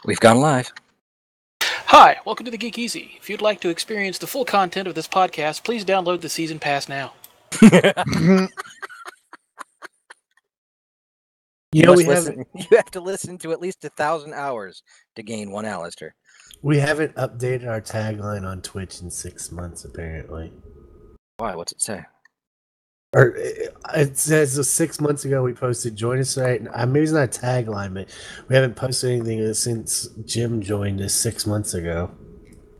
We've gone live. Hi, welcome to the Geek EZ. If you'd like to experience the full content of this podcast, please download the season pass now. You have to listen to at least 1,000 hours to gain one Alistair. We haven't updated our tagline on Twitch in 6 months, apparently. Why? What's it say? Or it says 6 months ago we posted join us tonight. Maybe it's not a tagline, but we haven't posted anything since Jim joined us 6 months ago.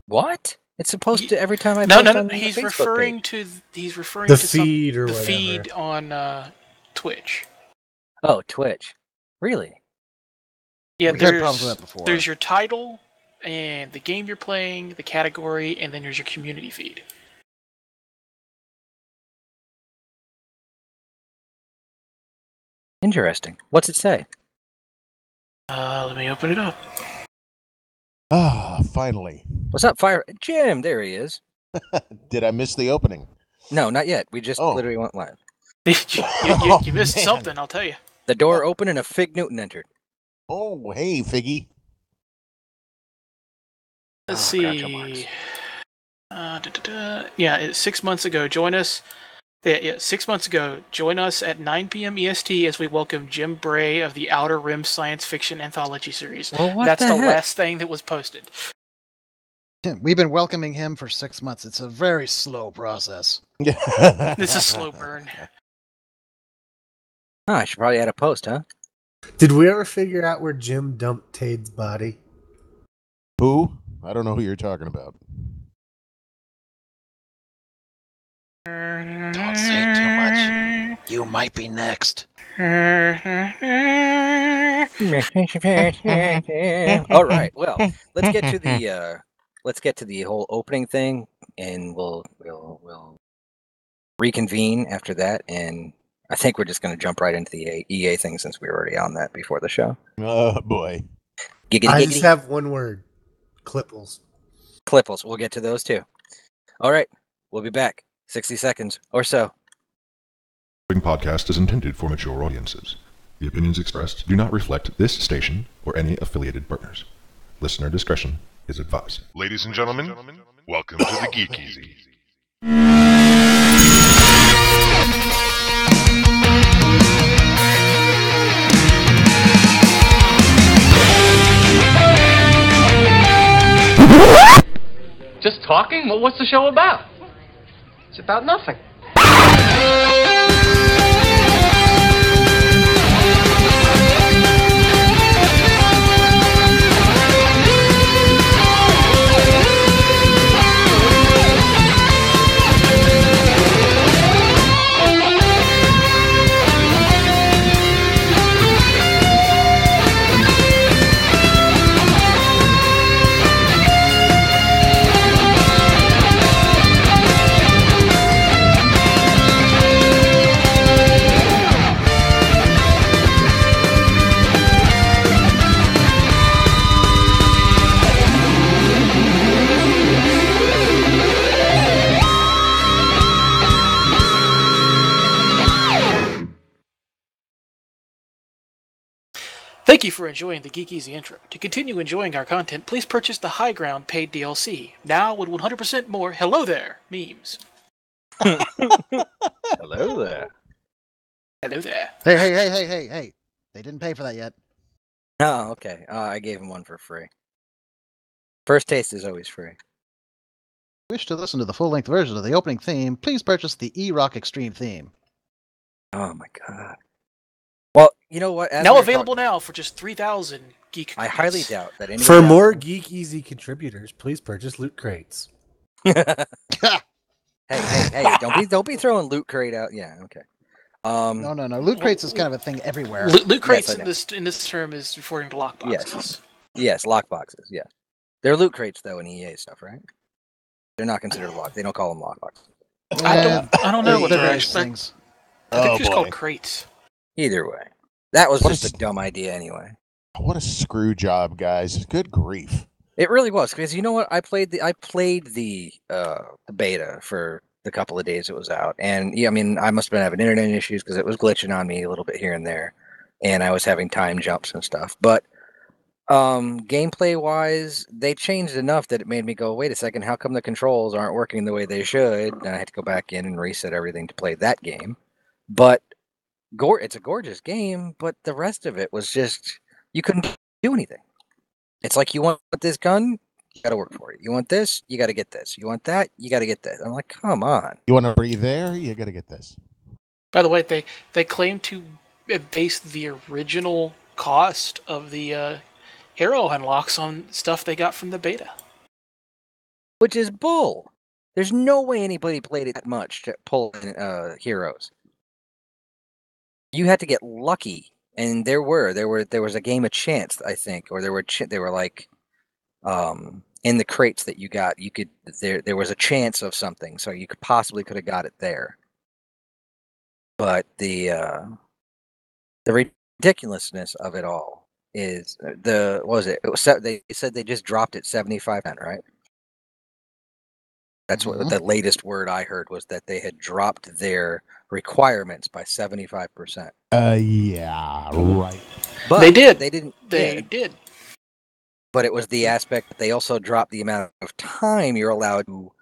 What? It's supposed to every time I post on the he's Facebook referring page. to he's referring the to feed or the whatever. feed on Twitch. Oh, Twitch. Really? Yeah, We've had problems with that before. There's your title and the game you're playing, the category, and then there's your community feed. Interesting. What's it say? Let me open it up. Ah, finally. What's up, Fire? Jim, there he is. Did I miss the opening? No, not yet. We just literally went live. you missed something, I'll tell you. The door opened and a Fig Newton entered. Oh, hey, Figgy. Let's see. Yeah, 6 months ago, join us. Yeah, 6 months ago, join us at 9 p.m. EST as we welcome Jim Bray of the Outer Rim Science Fiction Anthology Series. Well, That's the last thing that was posted. We've been welcoming him for 6 months. It's a very slow process. This is a slow burn. Oh, I should probably add a post, huh? Did we ever figure out where Jim dumped Tade's body? Who? I don't know who you're talking about. Don't say too much. You might be next. All right. Well, let's get to the whole opening thing, and we'll reconvene after that. And I think we're just going to jump right into the EA thing since we were already on that before the show. Oh boy! I just have one word: Clipples. Clipples. We'll get to those too. All right. We'll be back. 60 seconds or so. The podcast is intended for mature audiences. The opinions expressed do not reflect this station or any affiliated partners. Listener discretion is advised. Ladies and gentlemen, welcome to the Geek EZ. Just talking? Well, what's the show about? It's about nothing. Thank you for enjoying the Geek EZ intro. To continue enjoying our content, please purchase the High Ground paid DLC. Now with 100% more hello there memes. Hello there. Hello there. Hey. They didn't pay for that yet. Oh, okay. I gave him one for free. First taste is always free. Wish to listen to the full-length version of the opening theme, please purchase the E-Rock Extreme theme. Oh my god. Well, you know what? Now available now for just 3,000 Geek I highly doubt that anybody For more Geek EZ contributors, please purchase loot crates. hey, don't be throwing loot crate out. Yeah, okay. No. Loot crates is kind of a thing everywhere. Loot crates in this term is referring to lockboxes. Yes, lockboxes. Yeah, they're loot crates though in EA stuff, right? They're not considered lock. They don't call them lockboxes. I don't know what they're actually. Things. I think they're just called crates. Either way, that was just a dumb idea anyway. What a screw job, guys! Good grief! It really was, because you know what? I played the beta for the couple of days it was out, and yeah, I mean, I must have been having internet issues because it was glitching on me a little bit here and there, and I was having time jumps and stuff. But Gameplay wise, they changed enough that it made me go, wait a second, how come the controls aren't working the way they should? And I had to go back in and reset everything to play that game. But it's a gorgeous game, but the rest of it was just, you couldn't do anything. It's like, you want this gun, you got to work for it. You want this, you got to get this. You want that, you got to get this. I'm like, come on. You want to breathe there? You got to get this. By the way, they claim to base the original cost of the hero unlocks on stuff they got from the beta. Which is bull. There's no way anybody played it that much to pull in heroes. You had to get lucky, and there was a game of chance, I think, or they were like in the crates that you got. You could there was a chance of something, so you could have got it there. But the ridiculousness of it all is what was it? They said they just dropped it 75%, right? That's what the latest word I heard was, that they had dropped their requirements by 75%. Yeah, right. But they did. They didn't. They did. But it was the aspect that they also dropped the amount of time you're allowed to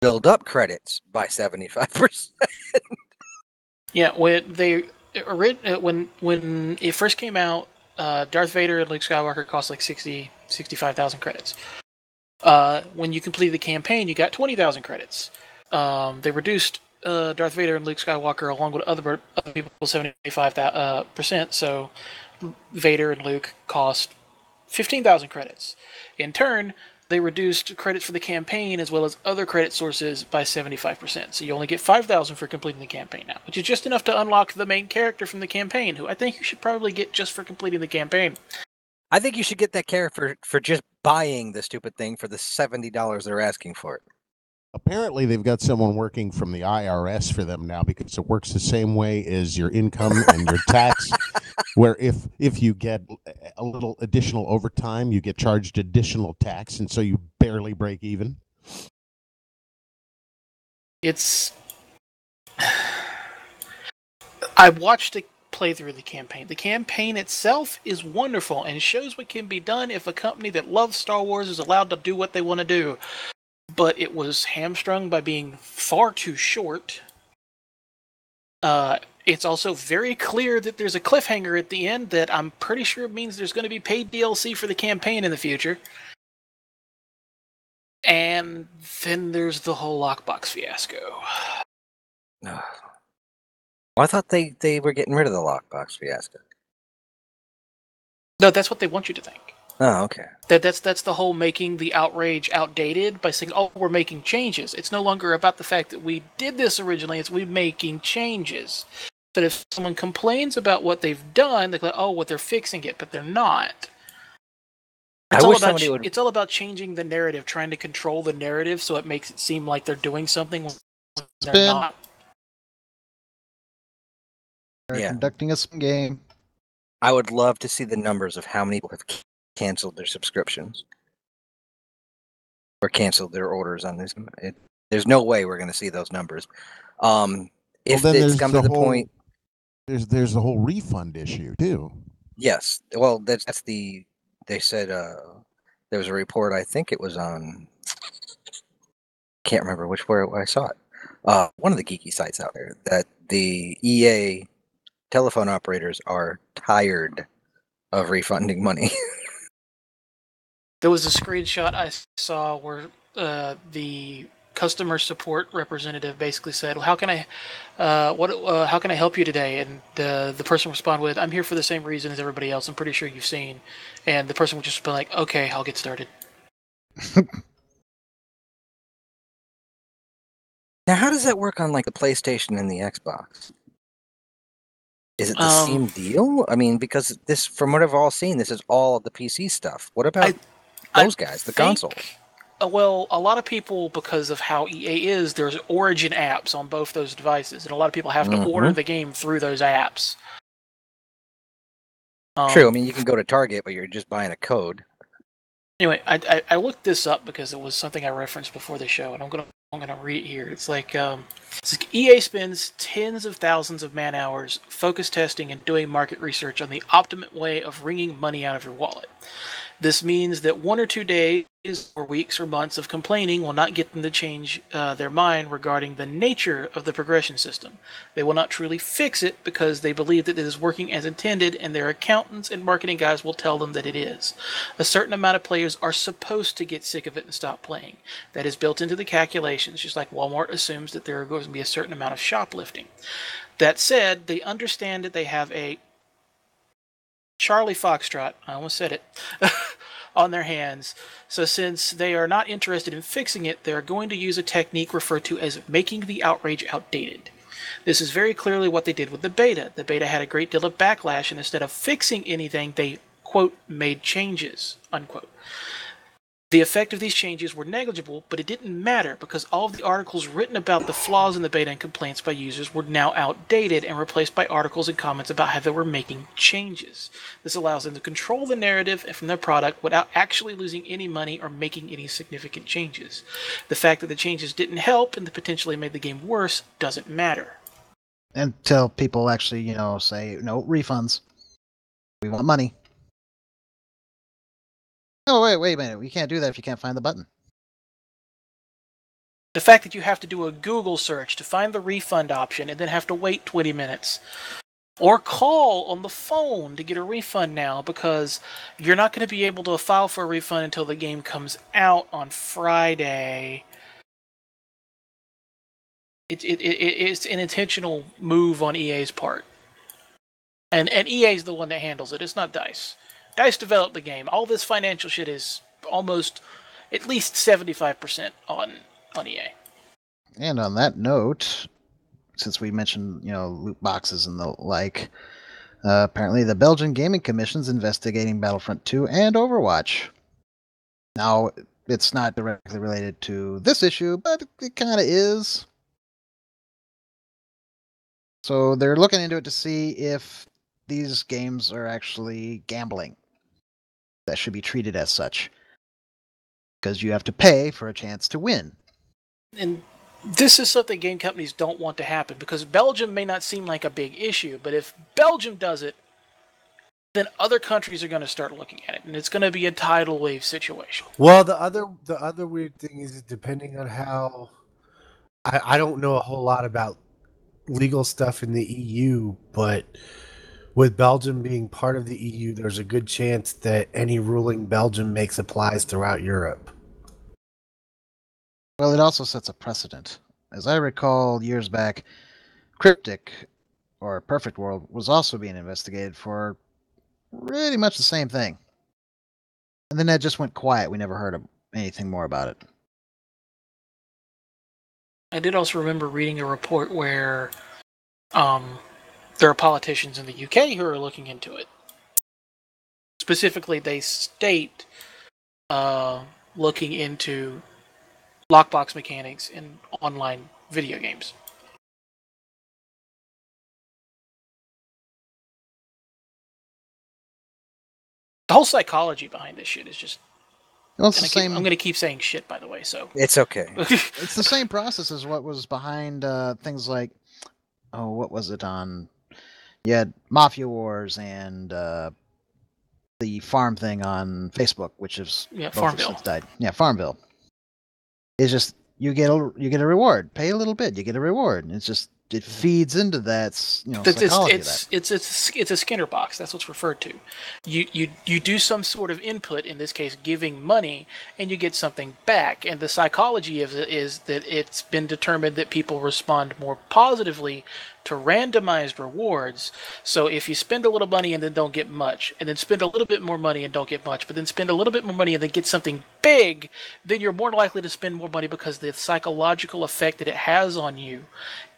build up credits by 75%. Yeah, when it first came out, Darth Vader and Luke Skywalker cost like 65,000 credits. When you completed the campaign, you got 20,000 credits. They reduced Darth Vader and Luke Skywalker along with other people 75%. So Vader and Luke cost 15,000 credits. In turn, they reduced credits for the campaign as well as other credit sources by 75%. So you only get 5,000 for completing the campaign now, which is just enough to unlock the main character from the campaign, who I think you should probably get just for completing the campaign. I think you should get that character for just buying the stupid thing for the $70 they're asking for it. Apparently, they've got someone working from the IRS for them now, because it works the same way as your income and your tax, where if you get a little additional overtime, you get charged additional tax, and so you barely break even. I watched a playthrough of the campaign. The campaign itself is wonderful and shows what can be done if a company that loves Star Wars is allowed to do what they want to do. But it was hamstrung by being far too short. It's also very clear that there's a cliffhanger at the end that I'm pretty sure means there's going to be paid DLC for the campaign in the future. And then there's the whole lockbox fiasco. Well, I thought they were getting rid of the lockbox fiasco. No, that's what they want you to think. Oh, okay. That's the whole making the outrage outdated by saying, oh, we're making changes. It's no longer about the fact that we did this originally, it's we're making changes. But if someone complains about what they've done, they're like, oh, well, they're fixing it, but they're not. It's all about changing the narrative, trying to control the narrative so it makes it seem like they're doing something when they're not. They're Yeah. conducting a swim game. I would love to see the numbers of how many people have canceled their subscriptions or canceled their orders on this. There's no way we're going to see those numbers. If it's come to the point, there's the whole refund issue too. yes. Well, that's the. They said there was a report. I think it was on. Can't remember where I saw it. One of the geeky sites out there, that the EA telephone operators are tired of refunding money. There was a screenshot I saw where the customer support representative basically said, well, how can I help you today? And the person responded with, I'm here for the same reason as everybody else. I'm pretty sure you've seen. And the person would just be like, okay, I'll get started. Now, how does that work on like the PlayStation and the Xbox? Is it the same deal? I mean, because this, from what I've all seen, this is all the PC stuff. What about those guys, the console? Well, a lot of people, because of how EA is, there's Origin apps on both those devices, and a lot of people have to order the game through those apps. True. I mean, you can go to Target, but you're just buying a code. Anyway, I looked this up because it was something I referenced before the show, and I'm gonna read it here. It's like EA spends tens of thousands of man hours focus testing and doing market research on the optimum way of wringing money out of your wallet. This means that 1 or 2 days or weeks or months of complaining will not get them to change their mind regarding the nature of the progression system. They will not truly fix it because they believe that it is working as intended, and their accountants and marketing guys will tell them that it is. A certain amount of players are supposed to get sick of it and stop playing. That is built into the calculations, just like Walmart assumes that there are going to be a certain amount of shoplifting. That said, they understand that they have a Charlie Foxtrot, I almost said it, on their hands. So since they are not interested in fixing it, they are going to use a technique referred to as making the outrage outdated. This is very clearly what they did with the beta. The beta had a great deal of backlash, and instead of fixing anything, they, quote, made changes, unquote. The effect of these changes were negligible, but it didn't matter because all of the articles written about the flaws in the beta and complaints by users were now outdated and replaced by articles and comments about how they were making changes. This allows them to control the narrative from their product without actually losing any money or making any significant changes. The fact that the changes didn't help and potentially made the game worse doesn't matter. Until people actually, say, no, refunds. We want money. Oh, wait a minute. We can't do that if you can't find the button. The fact that you have to do a Google search to find the refund option and then have to wait 20 minutes. Or call on the phone to get a refund now because you're not going to be able to file for a refund until the game comes out on Friday. It's an intentional move on EA's part. And EA's the one that handles it. It's not DICE. DICE developed the game. All this financial shit is almost at least 75% on EA. And on that note, since we mentioned, loot boxes and the like, apparently the Belgian Gaming Commission's investigating Battlefront 2 and Overwatch. Now, it's not directly related to this issue, but it kind of is. So they're looking into it to see if these games are actually gambling. That should be treated as such. Because you have to pay for a chance to win. And this is something game companies don't want to happen, because Belgium may not seem like a big issue, but if Belgium does it, then other countries are going to start looking at it, and it's going to be a tidal wave situation. Well, the other weird thing is, depending on how, I don't know a whole lot about legal stuff in the EU, but with Belgium being part of the EU, there's a good chance that any ruling Belgium makes applies throughout Europe. Well, it also sets a precedent. As I recall, years back, Cryptic, or Perfect World, was also being investigated for pretty much the same thing. And then that just went quiet. We never heard anything more about it. I did also remember reading a report where there are politicians in the UK who are looking into it. Specifically, they state looking into lockbox mechanics in online video games. The whole psychology behind this shit is just... Well, it's the same... I'm going to keep saying shit, by the way, so... It's okay. It's the same process as what was behind things like... Oh, what was it on... You had Mafia Wars and the farm thing on Facebook, which is... Yeah, Farmville. Died. Yeah, Farmville. It's just... You get a reward. Pay a little bit, you get a reward. And it's just... It feeds into that, psychology. It's a Skinner box. That's what's referred to. You do some sort of input, in this case, giving money, and you get something back. And the psychology of it is that it's been determined that people respond more positively to randomized rewards. So if you spend a little money and then don't get much, and then spend a little bit more money and don't get much, but then spend a little bit more money and then get something big, then you're more likely to spend more money because the psychological effect that it has on you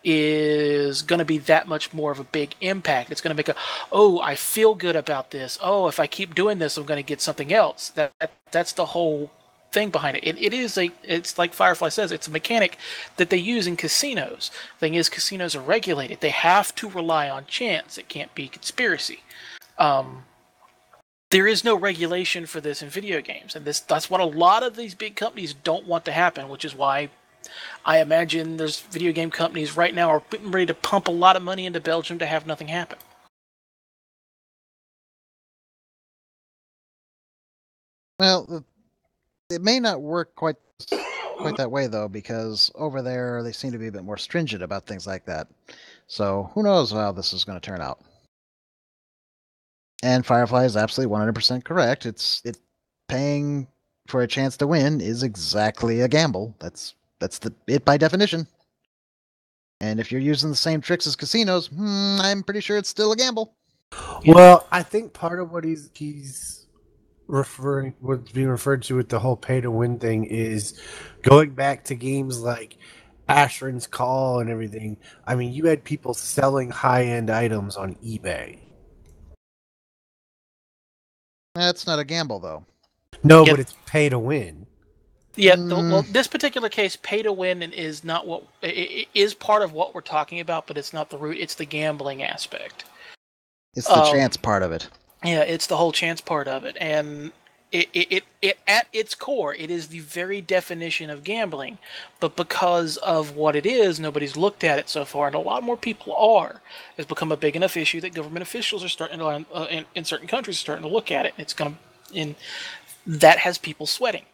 is going to be that much more of a big impact. It's going to make I feel good about this. Oh, if I keep doing this, I'm going to get something else. That's the whole thing behind it. It's like Firefly says, it's a mechanic that they use in casinos. Thing is, casinos are regulated. They have to rely on chance. It can't be conspiracy. there is no regulation for this in video games, and that's what a lot of these big companies don't want to happen, which is why I imagine there's video game companies right now are getting ready to pump a lot of money into Belgium to have nothing happen. Well, it may not work quite that way though, because over there they seem to be a bit more stringent about things like that. So who knows how this is going to turn out? And Firefly is absolutely 100% correct. It paying for a chance to win is exactly a gamble. That's it by definition. And if you're using the same tricks as casinos, I'm pretty sure it's still a gamble. Well, I think part of what he's referring, what's being referred to with the whole pay to win thing, is going back to games like Ashran's Call and everything. I mean, you had people selling high end items on eBay. That's not a gamble though. No, Yep. but it's pay to win. Yeah, well, this particular case, pay to win is not what it is part of what we're talking about, but it's not the root. It's the gambling aspect. It's the chance part of it. Yeah, it's the whole chance part of it, and it at its core, it is the very definition of gambling. But because of what it is, nobody's looked at it so far, and a lot more people are. It's become a big enough issue that government officials are starting to, in certain countries, are starting to look at it. It's going to, and that has people sweating.